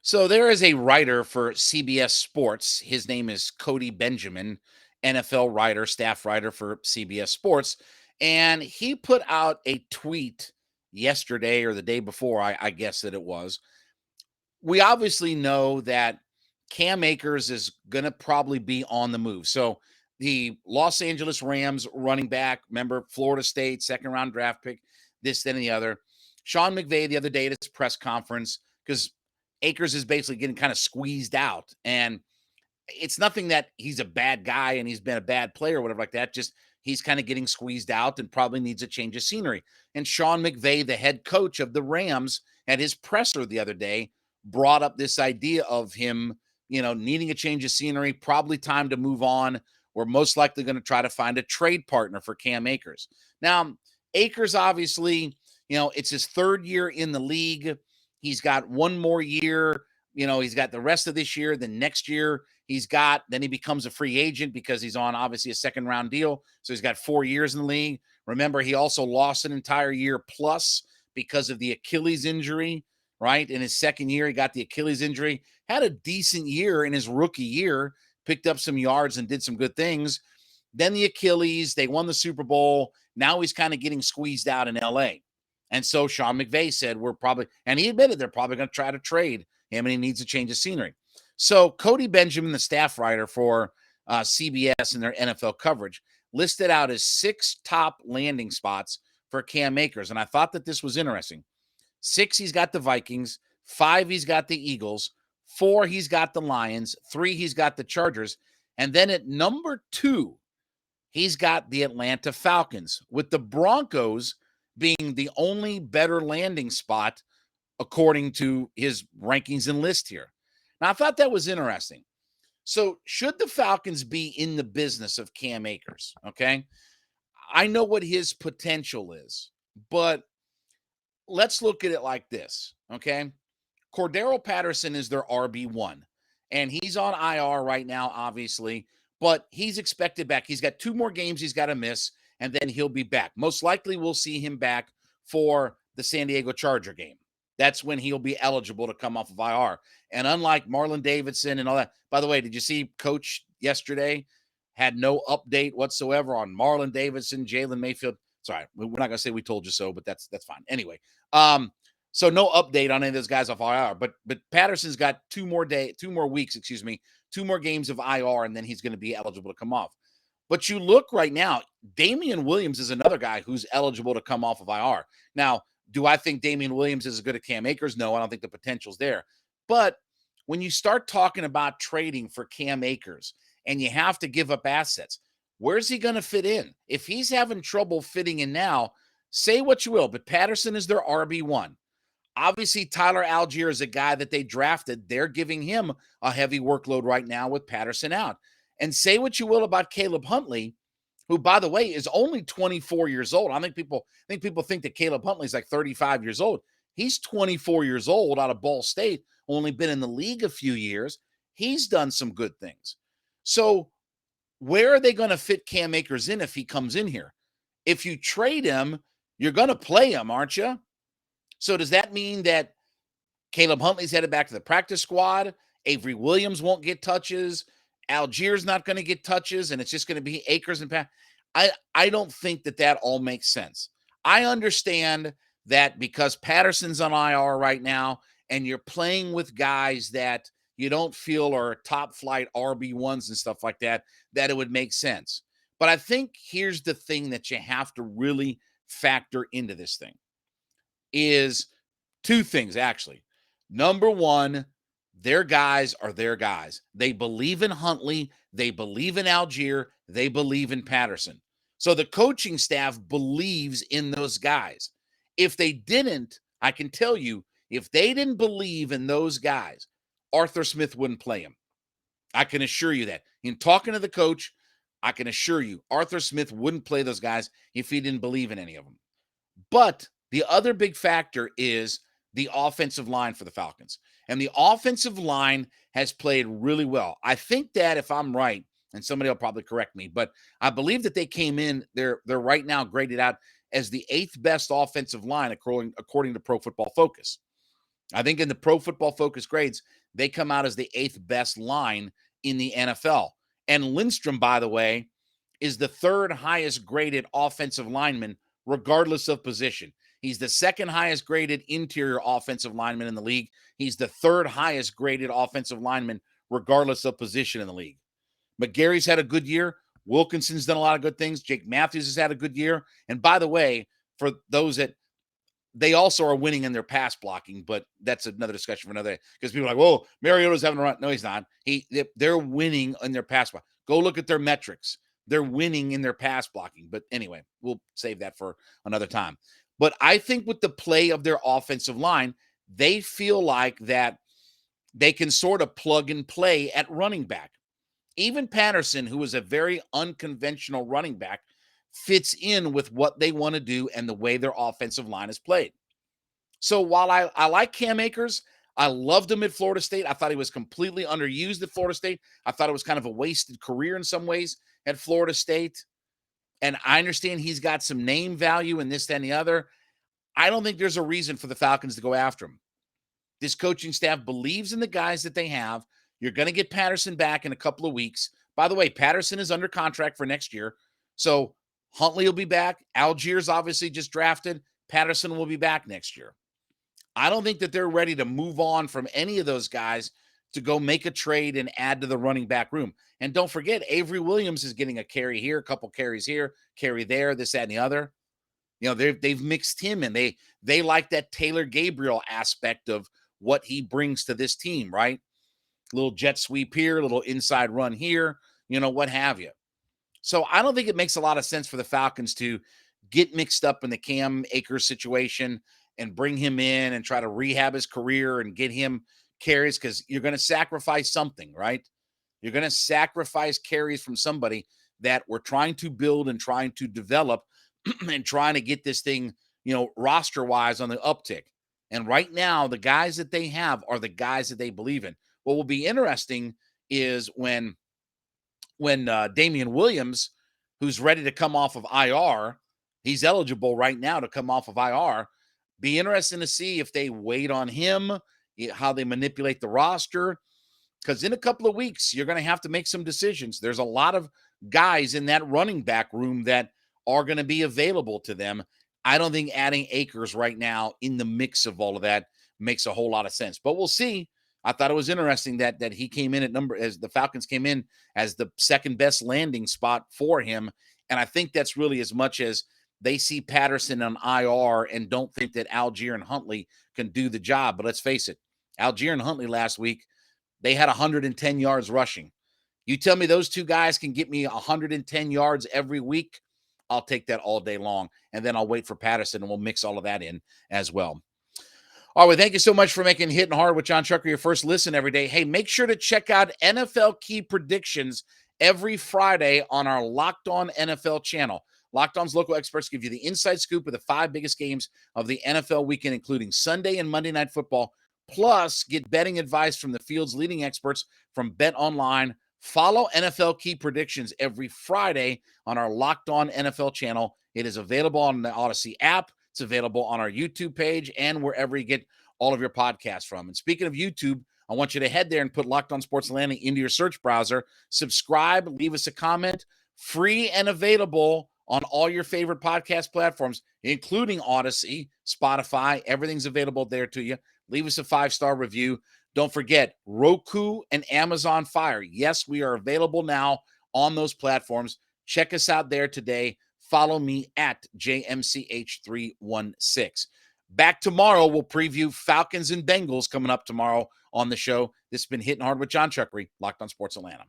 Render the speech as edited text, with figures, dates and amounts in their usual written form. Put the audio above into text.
So there is a writer for CBS Sports. His name is Cody Benjamin, NFL writer, staff writer for CBS Sports. And he put out a tweet yesterday or the day before, I guess that it was. We obviously know that Cam Akers is going to probably be on the move. So the Los Angeles Rams running back, remember Florida State, second round draft pick, this, then, and the other. Sean McVay the other day at his press conference, because Akers is basically getting kind of squeezed out. And it's nothing that he's a bad guy and he's been a bad player or whatever like that. Just he's kind of getting squeezed out and probably needs a change of scenery. And Sean McVay, the head coach of the Rams, at his presser the other day, brought up this idea of him, needing a change of scenery, probably time to move on. We're most likely going to try to find a trade partner for Cam Akers. Now, Akers, obviously, it's his third year in the league. He's got one more year. He's got the rest of this year. Then next year, then he becomes a free agent because he's on obviously a second round deal. So he's got 4 years in the league. Remember, he also lost an entire year plus because of the Achilles injury, right? In his second year, he got the Achilles injury, had a decent year in his rookie year, picked up some yards and did some good things. Then the Achilles, they won the Super Bowl. Now he's kind of getting squeezed out in LA. And so Sean McVay said, and he admitted they're probably going to try to trade him and he needs a change of scenery. So Cody Benjamin, the staff writer for CBS and their NFL coverage, listed out his 6 top landing spots for Cam Akers. And I thought that this was interesting. 6, he's got the Vikings. 5, he's got the Eagles. 4, he's got the Lions. 3, he's got the Chargers. And then at number 2, he's got the Atlanta Falcons, with the Broncos being the only better landing spot according to his rankings and list here. Now, I thought that was interesting. So should the Falcons be in the business of Cam Akers? Okay. I know what his potential is, but let's look at it like this. Okay. Cordero Patterson is their RB1, and he's on IR right now, obviously, but he's expected back. He's got 2 more games he's got to miss, and then he'll be back. Most likely we'll see him back for the San Diego Charger game. That's when he'll be eligible to come off of IR. And unlike Marlon Davidson and all that, by the way, did you see Coach yesterday had no update whatsoever on Marlon Davidson, Jalen Mayfield? Sorry, we're not going to say we told you so, but that's fine. Anyway, so no update on any of those guys off IR. But Patterson's got 2 more weeks, 2 more games of IR, and then he's going to be eligible to come off. But you look right now, Damian Williams is another guy who's eligible to come off of IR. Now, do I think Damian Williams is as good as Cam Akers? No, I don't think the potential's there. But when you start talking about trading for Cam Akers and you have to give up assets, where's he going to fit in? If he's having trouble fitting in now, say what you will, but Patterson is their RB1. Obviously, Tyler Algier is a guy that they drafted. They're giving him a heavy workload right now with Patterson out. And say what you will about Caleb Huntley, who, by the way, is only 24 years old. I think people think that Caleb Huntley is like 35 years old. He's 24 years old out of Ball State, only been in the league a few years. He's done some good things. So where are they going to fit Cam Akers in if he comes in here? If you trade him, you're going to play him, aren't you? So does that mean that Caleb Huntley's headed back to the practice squad? Avery Williams won't get touches. Algier's not going to get touches, and it's just going to be Akers and Pat. I don't think that all makes sense. I understand that because Patterson's on IR right now, and you're playing with guys that you don't feel are top flight RB1s and stuff like that, that it would make sense. But I think here's the thing that you have to really factor into this thing is 2 things, actually. Number 1, their guys are their guys. They believe in Huntley. They believe in Algier. They believe in Patterson. So the coaching staff believes in those guys. If they didn't, I can tell you, if they didn't believe in those guys, Arthur Smith wouldn't play him. I can assure you that. In talking to the coach, I can assure you, Arthur Smith wouldn't play those guys if he didn't believe in any of them. But the other big factor is the offensive line for the Falcons. And the offensive line has played really well. I think that if I'm right, and somebody will probably correct me, but I believe that they came in, they're right now graded out as the 8th best offensive line according to Pro Football Focus. I think in the Pro Football Focus grades, they come out as the 8th best line in the NFL. And Lindstrom, by the way, is the 3rd highest graded offensive lineman, regardless of position. He's the 2nd highest graded interior offensive lineman in the league. He's the 3rd highest graded offensive lineman, regardless of position in the league. McGarry's had a good year. Wilkinson's done a lot of good things. Jake Matthews has had a good year. And by the way, for those that they also are winning in their pass blocking, but that's another discussion for another day. Because people are like, "Whoa, Mariota's having a run." No, he's not. They're winning in their pass block. Go look at their metrics. They're winning in their pass blocking. But anyway, we'll save that for another time. But I think with the play of their offensive line, they feel like that they can sort of plug and play at running back. Even Patterson, who is a very unconventional running back, fits in with what they want to do and the way their offensive line is played. So while I like Cam Akers, I loved him at Florida State. I thought he was completely underused at Florida State. I thought it was kind of a wasted career in some ways at Florida State. And I understand he's got some name value and this, that, and the other. I don't think there's a reason for the Falcons to go after him. This coaching staff believes in the guys that they have. You're going to get Patterson back in a couple of weeks. By the way, Patterson is under contract for next year. So Huntley will be back. Algiers obviously just drafted. Patterson will be back next year. I don't think that they're ready to move on from any of those guys to go make a trade and add to the running back room. And don't forget, Avery Williams is getting a carry here, a couple carries here, carry there, this, that, and the other. You know, they've mixed him in. They like that Taylor Gabriel aspect of what he brings to this team, right? Little jet sweep here, little inside run here, what have you. So I don't think it makes a lot of sense for the Falcons to get mixed up in the Cam Akers situation and bring him in and try to rehab his career and get him carries, because you're going to sacrifice something, right? You're going to sacrifice carries from somebody that we're trying to build and trying to develop and trying to get this thing, roster-wise on the uptick. And right now, the guys that they have are the guys that they believe in. What will be interesting is when Damian Williams, who's ready to come off of IR, he's eligible right now to come off of IR. Be interesting to see if they wait on him, how they manipulate the roster. Because in a couple of weeks, you're going to have to make some decisions. There's a lot of guys in that running back room that are going to be available to them. I don't think adding Akers right now in the mix of all of that makes a whole lot of sense. But we'll see. I thought it was interesting that he came in as the Falcons came in as the 2nd best landing spot for him. And I think that's really as much as they see Patterson on IR and don't think that Algier and Huntley can do the job. But let's face it, Algier and Huntley last week, they had 110 yards rushing. You tell me those two guys can get me 110 yards every week, I'll take that all day long. And then I'll wait for Patterson, and we'll mix all of that in as well. All right, thank you so much for making Hittin' Hard with Jon Chuckery your first listen every day. Hey, make sure to check out NFL Key Predictions every Friday on our Locked On NFL channel. Locked On's local experts give you the inside scoop of the 5 biggest games of the NFL weekend, including Sunday and Monday Night Football. Plus, get betting advice from the field's leading experts from BetOnline. Follow NFL Key Predictions every Friday on our Locked On NFL channel. It is available on the Odyssey app. It's available on our YouTube page and wherever you get all of your podcasts from. And speaking of YouTube, I want you to head there and put Locked On Sports Atlanta into your search browser. Subscribe, leave us a comment. Free and available on all your favorite podcast platforms, including Odyssey, Spotify. Everything's available there to you. Leave us a 5-star review. Don't forget, Roku and Amazon Fire. Yes, we are available now on those platforms. Check us out there today. Follow me at JMCH316. Back tomorrow, we'll preview Falcons and Bengals coming up tomorrow on the show. This has been Hittin' Hard with Jon Chuckery, Locked On Sports Atlanta.